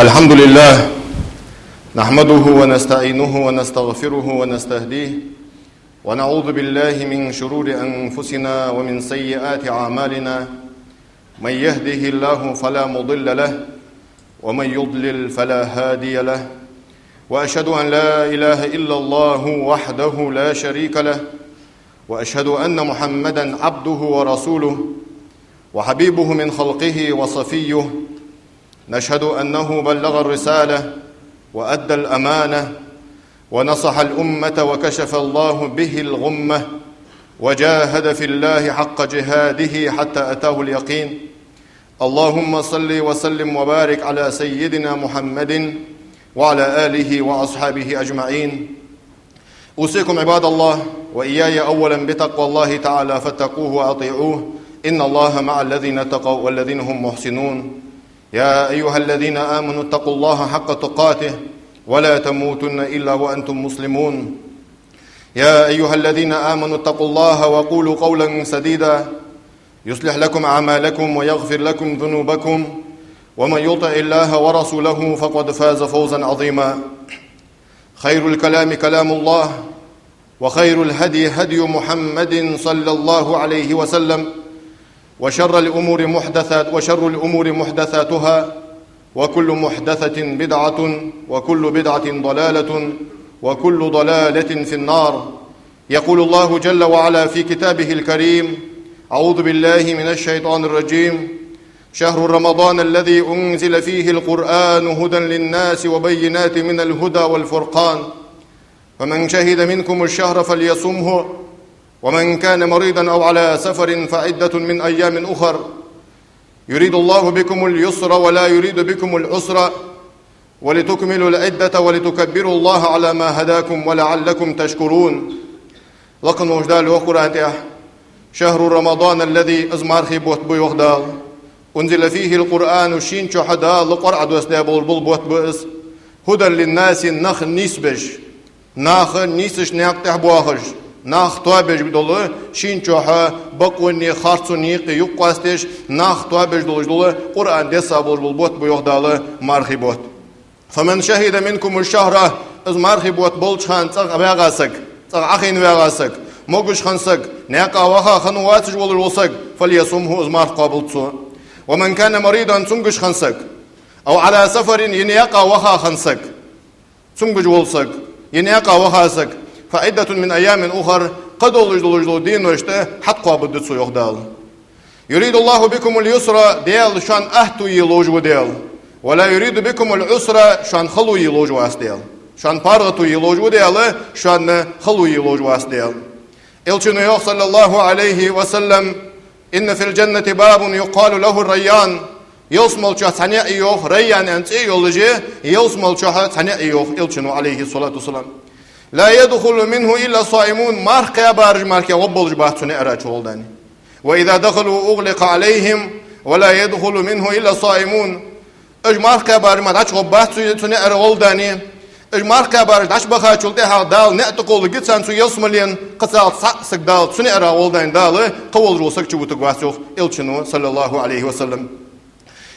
الحمد لله نحمده ونستعينه ونستغفره ونستهديه ونعوذ بالله من شرور أنفسنا ومن سيئات أعمالنا. من يهده الله فلا مضل له ومن يضلل فلا هادي له، وأشهد أن لا إله إلا الله وحده لا شريك له، وأشهد أن محمدًا عبده ورسوله وحبيبه من خلقه وصفيه. نشهد أنه بلغ الرسالة وأدى الأمانة ونصح الأمة وكشف الله به الغمة، وجاهد في الله حق جهاده حتى أتاه اليقين. اللهم صل وسلم وبارك على سيدنا محمد وعلى آله وأصحابه أجمعين. أوصيكم عباد الله وإياي أولا بتقوى الله تعالى فاتقوه وأطيعوه، إن الله مع الذين اتقوا والذين هم محسنون. يا أيها الذين آمنوا اتقوا الله حق تقاته ولا تموتن إلا وأنتم مسلمون. يا أيها الذين آمنوا اتقوا الله وقولوا قولا سديدا يصلح لكم أعمالكم ويغفر لكم ذنوبكم، ومن يطع الله ورسوله فقد فاز فوزا عظيما. خير الكلام كلام الله، وخير الهدي هدي محمد صلى الله عليه وسلم، وشر الأمور محدثاتها، وكل محدثة بدعة، وكل بدعة ضلالة، وكل ضلالة في النار. يقول الله جل وعلا في كتابه الكريم: أعوذ بالله من الشيطان الرجيم. شهر رمضان الذي أنزل فيه القرآن هدى للناس وبينات من الهدى والفرقان، فمن شهد منكم الشهر فليصمه، ومن كان مريضا أو على سفر فعدة من أيام أخر، يريد الله بكم اليسر ولا يريد بكم العسر، ولتكملوا العدة ولتكبروا الله على ما هداكم ولعلكم تشكرون. لقن وجدال وقرأته شهر رمضان الذي أزمار خيبوت بيوغدال أنزل فيه القرآن شين شحدا لقرع دوسنا بالبوت بئس هدى للناس نخ نيسبش ناخ نيسش ناقتح بواخش ناخ توابج بدولة شين شوحا بقوني خارصوني قيوقواستش ناخ توابج دولة قرآن ديسا بالبوت بيوغدال مارخي بوت. فمن شهد منكم الشهر از مارخي بوت بولش خان تغ أبيغاسك تغ أخين بيغاسك موغش خانسك ناقا وخا خنواتج والوسك فليصمه از مارخ قابلتسو. ومن كان مريضا تنقش خنسك أو على سفر ينيقا وخا خنسك تنقش والسك ينيقا وخاسك، فعدة من أيام أخر قد ولجدوا دين وشته حتى بدتسو يغدال. يريد الله بكم اليسر ديال شان أهتو يلوجو ديال، ولا يريد بكم العسر شان خلو يلوجو اس ديال، شان بارغتو يلوجو ديال شان خلو يلوجو اس ديال. إلشنو صلى الله عليه وسلم: إن في الجنة باب يقال له الريان، يوصمل شخص ثانية إيوه ريان أنت يولجي يوصمل شخص ثانية إيوه. إلشنو عليه الصلاة والسلام: لا يدخل منه إلا صائمون، ماركا بارج ماركا وبلج باتوني أراج ولداني، وإذا دخلوا أغلق عليهم ولا يدخل منه إلا صائمون. إج ماركا بارج ما داش غباتوني أرا ولداني، إج ماركا بارج داش بخاتشول تها دال نأتقول جتسان سو يوصملين قصال سك دال سوني أرا ولداني دال قول روسك تشوتك واسوخ. إلشنو صلى الله عليه وسلم.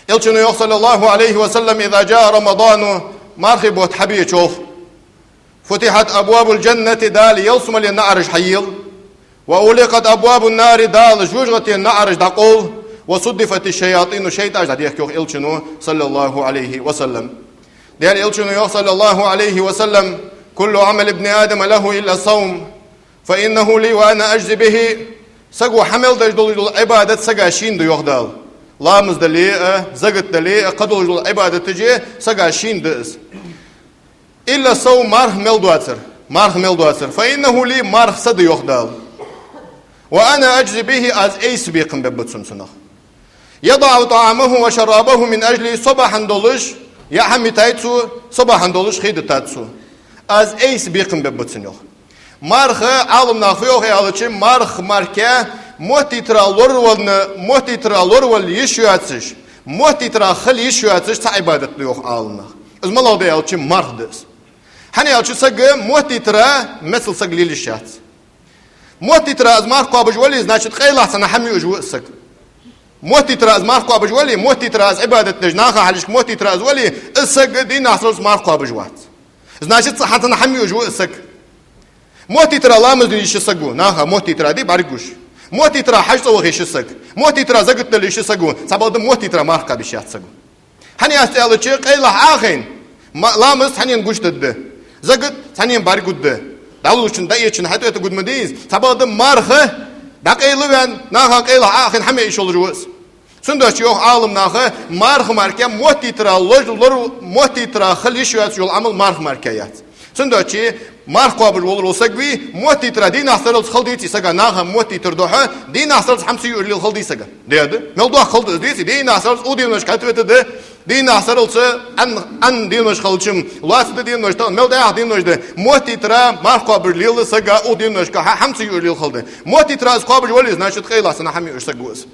إلشنو صلى الله عليه وسلم: إذا جاء رمضان مارخي بوت حبيشوخ فتحت أبواب الجنة دال يوصم للنعرج حيل، وأغلقت أبواب النار دال جوجة النعرج دقول، وصدفت الشياطين شيطاج ديك يوخ. إلشنو صلى الله عليه وسلم. ديال إلشنو يوخ صلى الله عليه وسلم: كل عمل ابن آدم له إلا الصوم فإنه لي وأنا أجزي به. سقو حمل دجدل عبادة سقا شين دو يوخ دال لامز دلي زقت دلي قدول عبادة تجي سقا شين دس إلا صوم مارخ ملدواتر فإنه لي مارخ صد يخدال وأنا أجزي به أز أيس بيقم ببتسن سنخ. يضع طعامه وشرابه من أجلي صباحا دولش يا حمي تايتسو صباحا دولش خيد تاتسو أز أيس بيقم ببتسن يخ. مارخ عالم نافيوخ يالتشي مارخ ماركا موتي ترى لور يشواتش موتي ترى خل يشواتش تعبادة يوخ عالمنا از ملاو دي يالتشي مارخ دس حني يالتشي سق موتي ترى مثل سق ليل الشات موتي ترى از مارخ قابج ولي значит قيل احسن حمي اجو سق موتي تراز ماركو بجولي موتي تراز عبادة نجناخا حلش موتي تراز ولي السق دين ناصر ماركو بجوات значит صحتنا حمي جو السق موتي ترى لامز ديش السقو ناخا موتي ترى دي بارجوش موتي ترى حاجة وغيش السق موتي ترى زقت ليش السقو سبب موتي ترى ماركو بشيات سقو هني أستعلى شيء قيل آخين لامز هني نقوش تده زقت هني بارجود ده داولوشن دايتشن حتى تقول مدينز سبب مارخه دقيل لبن ناخا قيل آخين حمي يشول جوز سندوش يوم عالم ناخه مارخ ماركة موتي ترى لور موتي ترى خليش يول عمل مارخ ماركيات سندوش مارخ قابل ولر وسقبي موتي ترى دين أحسن الخلديتي سجا ناخه موتي تردوها دين أحسن حمسي يوري الخلدي سجا ده ملدوه خلد ديسي دين أحسن أودي مش كاتبت ده دين أحسن أن دين مش خلشم لاس دين مش تان ملده دين مش ده موتي ترى مارخ قابل ليل سجا أودي مش كه حمسي يوري الخلد موتي ترى قابل ولي ناشط خيلا سنا حمي يرسقوس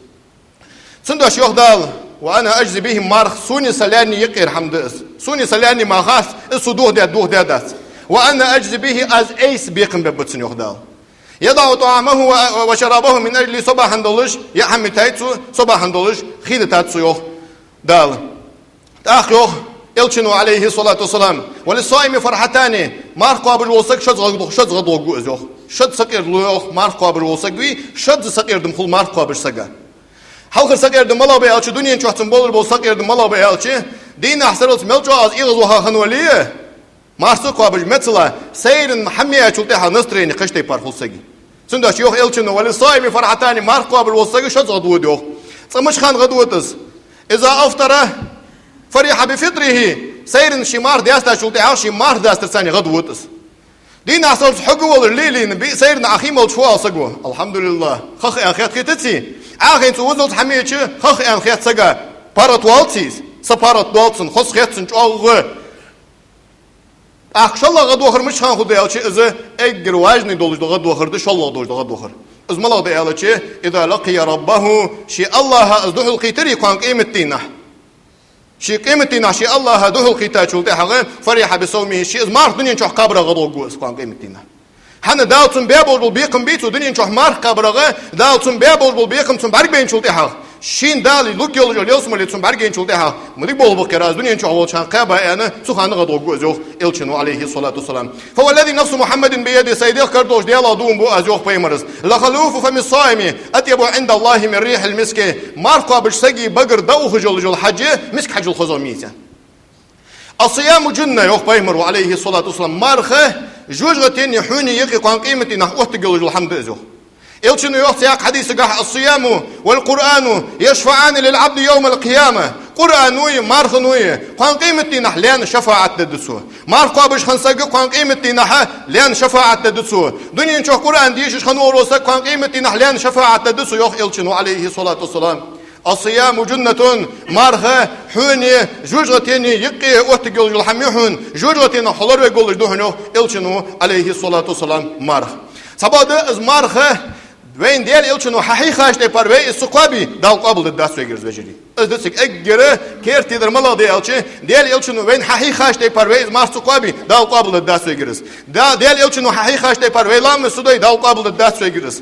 سندوش يخدال وأنا أجزي بهم مارخ سوني سلاني يقير حمدس سوني سلاني ما خاص الصدوه ده دات وأنا أجزي به أز أيس بيقم ببتسن يخدال يضع طعامه وشرابه من أجل صباح هندلش يحمي تايتسو صباح هندلش خيد تاتسو يخ دال تأخ يخ إلشنو عليه الصلاة والسلام وللصائم فرحتان مارخ قابل وصق شد غضو يخ شد سقير لو يخ مارخ قابل وصق بي شد سقير دمخل مارخ قابل سقا halkır sakırdı mala beyalçı dünyanın çoğutun bolur bol sakırdı mala beyalçı din ahsarıls melço az iğzu ha hanvaliye marsu qabıj mesela seyrin hamiye çulti ha nastreeni qıştay parfulsagi sundaş yok elçino vali saimi farhatani mar qabıl olsagi şaz gadud yok tsamış khan gadudus iza aftara fariha bi fitrihi seyrin shimar diasta çulti ha shimar diasta sani gadudus din ahsarıls hugu olur lilin bi seyrin akhim ol şu alsagu alhamdulillah khakh akhiyat khitati آخرین سوزنت همیشه چه خخ انخیت سگا پارت والتیز سپارت والتن خس خیتن چاوه آخشالله قد وخر مش خان خود یالچه از اگر واجنی دولش قد وخرده شالله دولش قد وخر از ملاق یالچه اذا لقي ربه شی الله از دخل قیتری کان قیمتینه شی قیمتینه شی الله دخل قیتا چولته حقه فرح بصومه شی از مارد دنیا چه قبر قد وگوس کان قیمتینه هن داوتون بيبول بيقم بيتو دنيا نشوح مارك قبرغه داوتون بيبول بيقم تون برق بين شولتي ها شين دالي لوك يولجو ليوسملي تون برق بين شولتي ها مدي بول بكراز دنيا نشوح ولشان قبا انا سخان غدوغو ازوخ الشنو عليه الصلاه والسلام فهو الذي نفس محمد بيد سيدي كردوش ديال دوم بو ازوخ بيمرز لخلوف فم الصائم اطيب عند الله من ريح المسك ماركو بشسقي بقر دوخ جولجو الحج مسك حج الخزوميته الصيام جنة يوخ بيمر عليه الصلاة والسلام مارخه جوجتين يحوني يقي قان قيمتي نحوه تقول الحمد إزوه إلشنو يوخ سياق حديث قاح الصيام والقرآن يشفعان للعبد يوم القيامة قرآن نوي مارخ نوي قان قيمتي نحليان شفاعة تدسوه مارخ قابش خنساق قان قيمتي نح ليان شفاعة تدسوه دنيا نشوح قرآن ديشش خنور وساق قان قيمتي نحليان شفاعة تدسوه يوخ إلشنو عليه الصلاة والسلام الصيام جنة مارخة حوني جوجتيني يقي وقتقل الحميحون جوجتينا حلر ويقول جدوهنو إلشنو عليه الصلاة والسلام مارخ سبادة از مارخة وين ديال إلشنو حقيقة اشتي باروي السقابي دال قابل الداس ويجرز وجري از دسك اجره كيرتي در ملا ديال إلشنو وين حقيقة اشتي باروي مار سقابي دال قابل الداس ويجرز ديال إلشنو حقيقة اشتي باروي لام سوداي دال قابل الداس ويجرز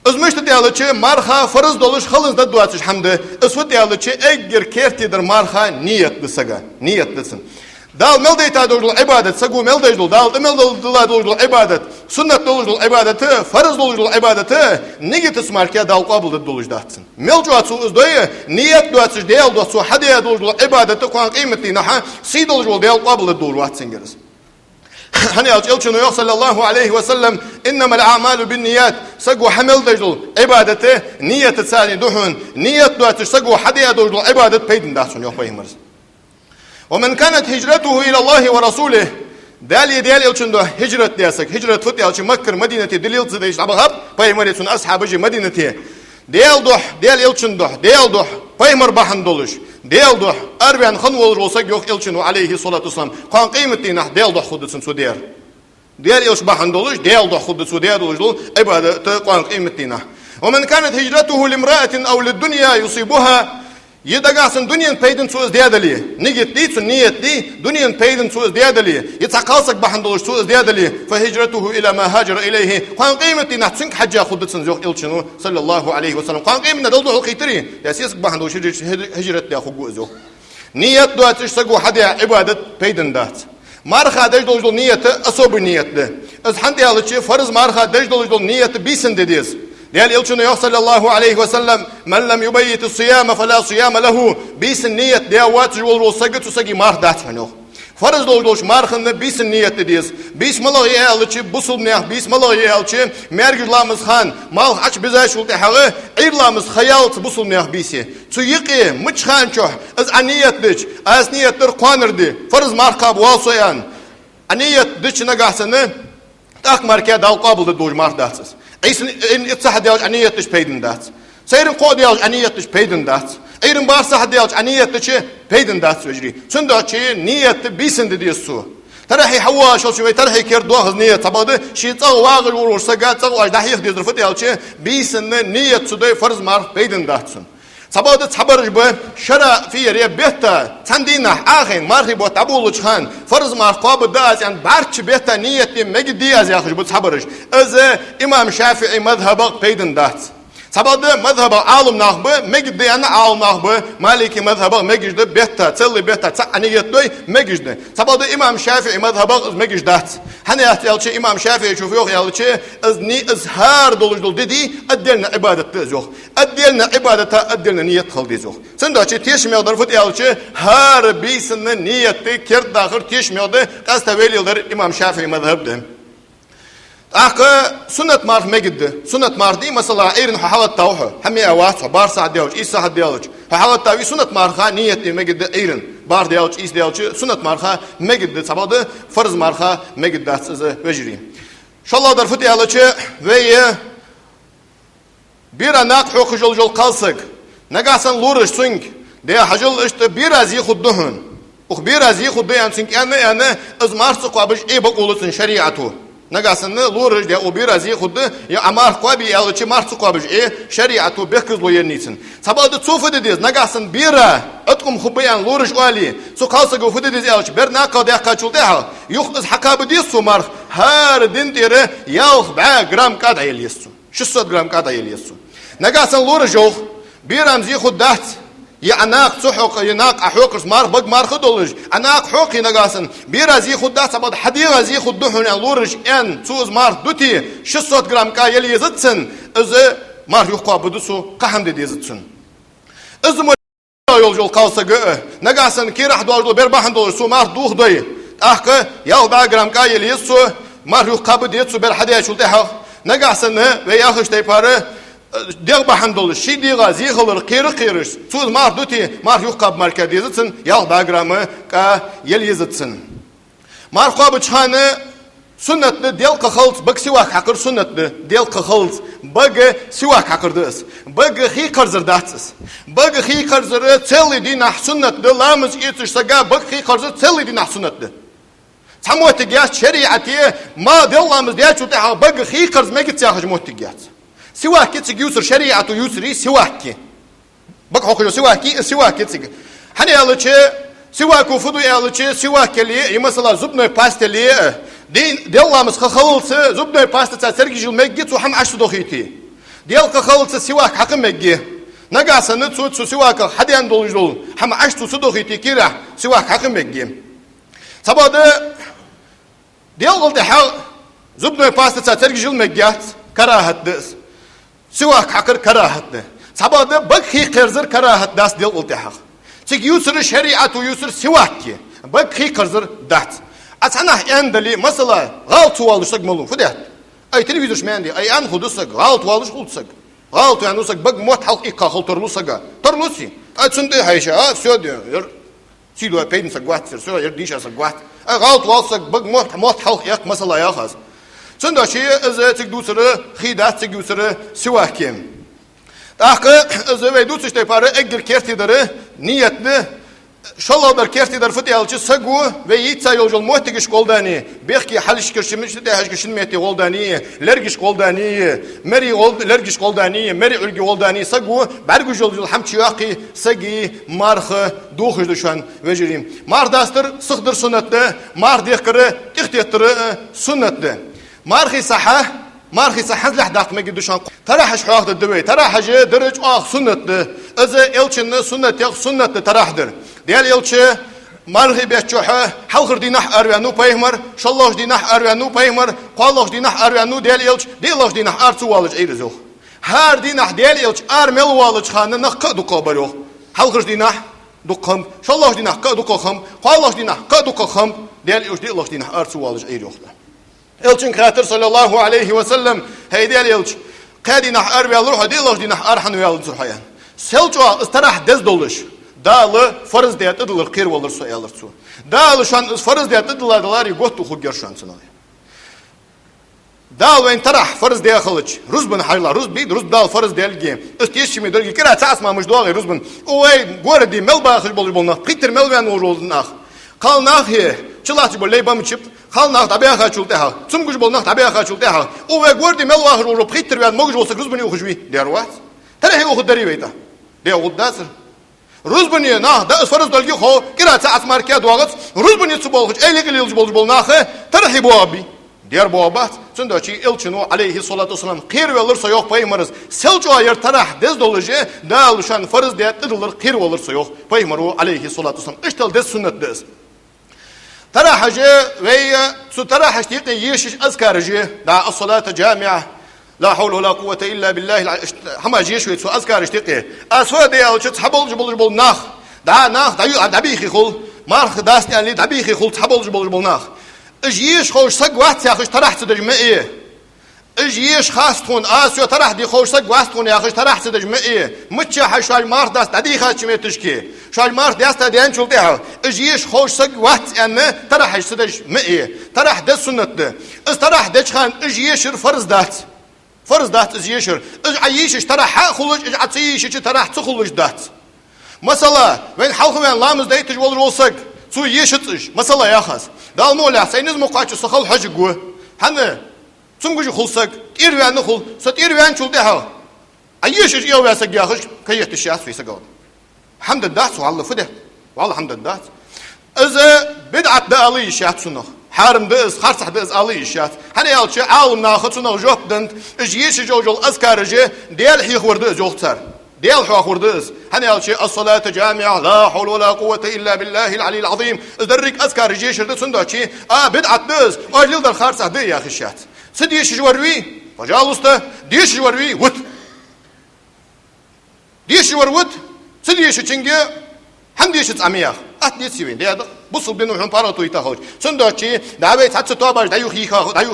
ازمشت ديالچه مارخا فرض دولش خلص د دواتش حمد اسو ديالچه اگر كيرتي در مارخا نيت دسغا نيت دسن دال ملديتا دول عبادت سغو ملدي دول دال دول عبادت سنت دول عبادت فرض دول عبادت نيت اسماركا دال قبول دولش داتسن ملجوات سو ازدوي نيت دواتش ديال دوسو حديا دول عبادت كون قيمتي نها سي دول ديال قبول دول واتسنجرز هني أجلشنا يا صلى الله عليه وسلم إنما الأعمال بالنيات سجوا حمل دجل عبادته نية تساني دهون نية دوات سجوا حديا دجل عبادة بيدن داسون يا بيمرز ومن كانت هجرته إلى الله ورسوله دالي أجلشنا هجرة دياسك هجرة فتي أجل مكة مدينة دليل زديش عبهاب بيمرز أصحاب جي مدينة ديال أجلشنا بيمر بحن دولش ديال دوح أربعين خنول روسك يوخ إلشنو عليه الصلاة والسلام قان قيمتي نح ديال دوح خدسن سودير ديال إلش بحن دولش ديال دوح خدس سودير دولش دول عبادة قان قيمتي نح ومن كانت هجرته لامرأة أو للدنيا يصيبها Yedagasin dünyanın peydin su izdiyadali. Niyetli su niyetli dünyanın peydin su izdiyadali. Yetakalsak bahandoluş su izdiyadali. Fehicretuhu ila ma hacera ileyhi. Kan kıymeti nahtsünk hacca khuddetsin yok ilçinu sallallahu aleyhi ve sellem. Kan kıymetine doldu hukitri. Yasiyasık bahandoluş hicret ya hugu yok. Niyet duatış sagu hadi ibadet peydin dat. Marha dejdolujul niyeti asobu niyetli. Az handi alıcı farz marha dejdolujul niyeti bisin dediyiz. Değerli ilçinu yok sallallahu aleyhi ve sellem men lem yubayyiti siyama fela siyama lehu bisin niyet devat jol sagı tusagi marh datçano. Farz dolduş marhında bisin niyet dediyiz. Bismillahı alıcı busulmaya bismillahı alıcı mergülamız han mal aç bize şulde hağı irlamız hayalt busulmaya bisi. Tuyiki mıçhanço az aniyetlik az niyetler qanırdı. Farz marha bu soyan aniyet dışına gahsını tak marka dal qabıldı doş marh datsız. Eisen in itsah dialj aniyetlich peydin dat. Seyrin qo dialj aniyetlich peydin dat. Eyrin barsah dialj aniyetlich peydin dat sözri. Sündaçı niyetli bisin dedi su. Tarahi hawa şol şöyle tarahi ker doğaz niyet tabadı şi tsav wağıl olursa ga tsav ay dahih diyor fıt dialçı bisin niyet suday farz mar peydin datsın. Sabadı sabarj bu şara fi yere behta tandina ahin marhi bu tabuluç han farz mar qabı da yani barç behta niyetli megdi az yaxış bu sabarj az imam şafii mazhabı peydin dat sabadı mazhabı alım nahbı megdi yani alım nahbı maliki mazhabı megdi behta tselli behta niyetli megdi sabadı imam şafii mazhabı megdi dat hani yahtiyalçı imam şafii şufu yok yalçı az ni izhar dolujul dedi addelna ibadet yok addelna ibadete addelna niyet kıldı yok sen de açı teşmiyordur fıt yalçı her birisinin niyeti kert dahir teşmiyordu qasta veliyler imam şafii mazhabı Akı sünnet marh megdi. Sünnet marh değil mesela erin hahalat tavhu. Hemi avat bar saat diyoruz, is saat diyoruz. Hahalat tavhi sünnet marha niyetli megdi erin. Bar diyoruz, is diyoruz. Sünnet marha megdi. Sabadı farz marha megdi datsızı vecri. İnşallah dar fıtı alıcı ve bir anak hukujul jol kalsık. Negasan lurish sünk. De hacıl işte biraz yıhudduhun. Biraz yıhudduyan sünk yani ızmarsı qabiş ebak olusun şeriatu. Nagasını lurish de o biraz yıhuddu ya amar qabi alıcı marsı qabiş şeriatu bekizlo yernisin. Sabadı çofu dediz nagasın bira atkum xubayan lurish ali. Su kalsık o fıdı dediz alıcı bir naka da kaçul da. Yok iz hakabı diz sumar her din tere yağ 4 gram kada yelisu. 600 gram kada yelisu. Nagasın lurish yok bir amzi xuddat يعناق سحق يناق أحوقس مار بق مار خدولج عناق حوق ينقاسن بيرازي خدا سبض حديقة زي خدوهن لورج إن سوز مار دوتي 600 جرام كا يلي يزتسن إز مار يقع بدوسو قهم دي يزتسن إز مر يولجول قالسا جاء نقاسن كي راح دولجول برباحن دولج سو مار دوخ دوي أحق يال 4 جرام كا يلي يزسو مار يقع بديتسو برحديا شلتها نقاسن وياخش تيباره Diyag bahandolu, şi diyaga zihılır, kırış. Suz mar duti, mar yuqab marka diyizitsin, yal bagramı ka yel yizitsin. Mar qabı çhanı sünnetli del qıxılç, bıg sivak haqır sünnetli, del qıxılç, bıg sivak haqırdız. Bıg hi qarzırdatsız. Bıg hi qarzırı celli dinah sünnetli, lamız yetişsaga bıg hi qarzır celli dinah sünnetli. Samuatigiyat şeriatiye ma dellamız diya çutaha bıg hi qarz megit siyahıc muhtigiyat. سواك كتسج يوسر شريعة يوسري سواكي بق حقوق سواكي سواك كتسج هني على سواك وفضو على سواك اللي مثلا زبنة باستلي دي الله مس خلص زبنة باستا ترجع المجد وحم عشت دخيتي ديال خلص سواك حكم مجد نجاسة نتسوت سواك حد يندول جول حم عشت صدخيتي كيرا سواك حكم مجد سبعة ديال قلت حال زبنة باستا ترجع المجد كراهة دس سواك حقر كراهة سبادة بقى قرزر كراهة داس ديال التحق تيك يوسر شريعة ويوسر سواكي بقى قرزر دات أتنا عندلي مثلا غلط والشق ملون فديت أي تلفزيون شماندي أي أن خدوسك غلط والش خلصك غلط يعني وسك بقى موت حلق إيقا خل ترلوسك ترلوسي أتسندي هايشة سود ير سيدو بيدن سقوات سير يرديشة سقوات غلط والشق بقى موت حلق إيق مثلا ياخذ سند شيء إذا تقدوسره خيدات تقدوسره سواكيم. تأخذ إذا بيدوسش تيباره أجر كرتي داره نيتنا شالله در كيرتي در فتي الچ سگو و يتسا يوجل موتگش قولداني بيخي حلش كرشمش ده هشكشن ميتي قولداني لرگش قولداني مري لرگش قولداني مري علگي قولداني سگو برگش يوجل همچياقي سگي مارخ دوخش دشان وجريم مار داستر صخدر سنت مار ديخكر تختيتر سنت مارخي صحه مارخي صحة لحداق ما قدوشان تراحش حواخد الدوي تراحش درج سنة إذا إلشن سنة سنة تراحدر ديال إلش مارخي بيتشوحه حلخر دينح أروانو بايمر شالله دينح أروانو بايمر قالله دينح أروانو ديال إلش ديالله دينح أرتو والج إيرزو هار دينح ديال إلش أرمل والج خانة نخ دقة برو حلخر دينح دقهم شالله دينح دقهم قالله دينح دقهم ديال إلش ديالله دينح أرتو والج إيرزو إلشن خاطر صلى الله عليه وسلم هيدي الإلش قادي نح أربع الروح دي الله دي نح أرحن ويا الزرحيان سلجوا استراح دز دولش دال فرز ديت أدلر خير والر سو يالر سو دال شان فرز ديت أدلر دلاري قط وخجر شان سناي دال وين ترح فرز ديا خلج رزبن حيلا رز بيد رز دال فرز ديال جيم استيش مي درجي كرا تاس ما مش دوغي رزبن اوي غوردي ملبا خج بول بولنا قيتر ملوان وجولناخ قال ناخيه چلاتي بول ليبام چيب خال ناخ تبيها خاچولتها ثم گوش بول ناخ تبيها خاچولتها اوي غوردي ملوا خج رو قيتر وان موج بولسا رزبن يخجوي ديروات ترى هي اخد دري ويتا دي اخد داسر رزبن ناخ دا فرز دلجي خو كرا تاس ماركيا دوغت رزبن يصبول خج ايلي قليل بول ناخ ترى هي بوابي Diğer bu abat, çünkü ilçinu aleyhissalatu vesselam kir olursa yok peygamberimiz. Selçuk ayır tarah dez dolucu da oluşan farz diyetlidir kir olursa yok peygamberu aleyhissalatu vesselam. İşte dez sünnet dez. Tarahacı ve su tarah iştiqi yeşiş azkarıcı da as-salatu cami'a la havle ve la kuvvete illa billahi hama yeşiş su azkar iştiqi. Asfa diye ölçüt habolcu bol nah. Da nah da bihi khul marх dast yani da bihi khul habolcu bol nah. اجيش خوش سق وقت يا اخي ترحت دجمئيه اجيش خاصتون اسيو ترح دي خوش سق وقتون يا اخي ترحت دجمئيه متش حشال مار داست دي خاص متشكي شال مار داست ديان شلتها اجيش خوش سق وقت ان ترح دجمئيه ترح ده سنت ده اس ترح دجخان اجيش فرض دات اجيشر اج عيش ترح خلج اج عطيش ترح تخلج دات مثلا وين حلقه وين لامز ديتج ولر ولسق سو يشتش مثلا يا خاص دال مولا سينز مقاچ سخل حجگو هنه سمگو خلسق ايروان خل ست ايروان چولده ايش يو واسق يا خش كيت الشاس في سقول حمد الله والله فده والله حمد الله اذا بدعت دالي شات سنه حارم دز خرصح دز علي شات هنه يالچ عالم ناخصنا جوبدن اجيش جوجل اذكارجه ديال حي خورد جوختار ديال حوردز هني قال شيء الصلاة جامعة لا حول ولا قوة إلا بالله العلي العظيم ذرك أذكار جيش رد سندوتشي بدعة دز أجل در خارصة دي يا خشات سديش جوروي فجالسته ديش جوروي وت ديش جوروت سديش تشنجي همديش تعميا أتني سوين ده بصل بينو هم باراتو يتاخد سندوتشي دعوة حتى توابج دايو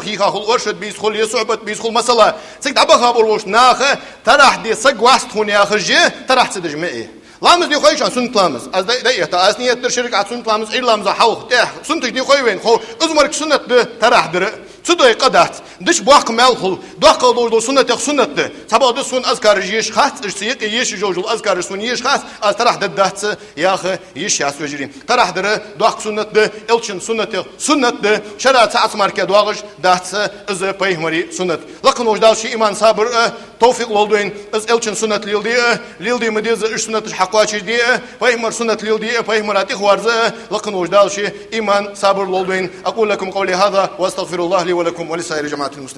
خيخا خل أرشد بيسخل يصعبت بيسخل مسألة سك دعبها بروش ناخه ترح دي سق واست هوني آخرجي ترح تدج مئة لامز دي خويش عن سنت لامز از ده أسنية ترشرك عن سنت لامز إير لامز حوخ تاه سنتك دي خوي وين خو أزمرك سنت ده ترح در سدوي قدات دش باق مالخل داق دور سنت سنت ده سبا ده سن أذكار جيش خاص اشتيق يش جوجل أذكار سن يش خاص از ترح دات يا أخ يش ياس وجرين ترح در داق سنت ده إلشن سنت ده شرع تعس مركز دواغش دات از بيهمري سنت لكن وجدال شيء إيمان صابر توفيق لولدين از إلشن سنت ليلدي مديز إش سنت حقواتش دي بيهمر سنت ليلدي بيهمراتي خوارزة لكن وجدال شيء إيمان صابر لولدين أقول لكم قولي هذا واستغفر الله لي ولكم ولسائر جماعة المسلمين